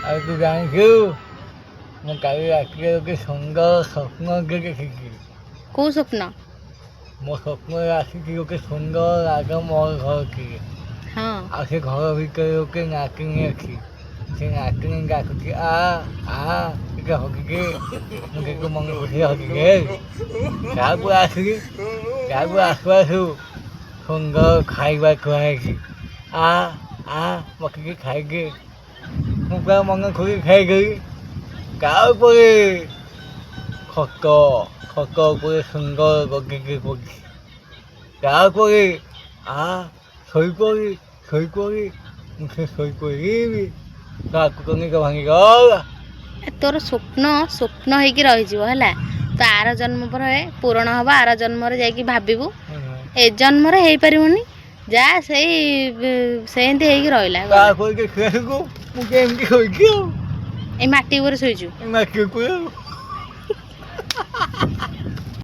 ଆଉ ତୁ ଜାଣିଛୁ ମୁଁ କାଲି ରାତିରେ ଗୋଟେ ସୁନ୍ଦର ସ୍ୱପ୍ନ ଦେଖିଛି। କୋଉ ସ୍ୱପ୍ନ? ମୋ ସ୍ୱପ୍ନରେ ଆସିଛି ଗୋଟେ ସୁନ୍ଦର ରାଜମହଲ ଘରଟି। ହଁ ଆଉ ସେ ଘର ଭିତରେ ଗୋଟେ ନାତୁଣୀ ଅଛି। ସେ ନାତୁଣୀ ଡାକୁଛି ଆ ଟିକେ ହଗିକି ମୁଁ ଟିକେ ମନେ ଖୁସି ହଗିକି ତାକୁ ଆସିଲି। ତାକୁ ଆସୁ ସୁନ୍ଦର ଖାଇବା ଖୁଆଇଛି। ବସିକି ଖାଇକି ମୁଁ ପୁରା ମନେ ଖୁସି ଖାଇଗଲି। ତାପରେ ଖଟ ଉପରେ ସୁନ୍ଦର ଗଦିଟେ ପଡ଼ିଛି। ତାପରେ ଶୋଇପଡ଼ି ମୁଁ ସେ ଶୋଇପଡ଼ିବି ତାକୁ ନିଦ ଭାଙ୍ଗିଗଲା। ତୋର ସ୍ୱପ୍ନ ହେଇକି ରହିଯିବ ହେଲା। ତ ଆର ଜନ୍ମ ପରେ ପୂରଣ ହବ, ଆର ଜନ୍ମରେ ଯାଇକି ଭାବିବୁ। ଏ ଜନ୍ମରେ ହେଇପାରିବନି, ଯା ସେମିତି ହେଇକି ରହିଲା। ତାପରେ ଦେଖିବାକୁ ମୁଁ କେମିତି ଶୋଇଛି ଆଉ ଏଇ ମାଟି ଉପରେ ଶୋଇଛୁ। ମାଟି ଉପରେ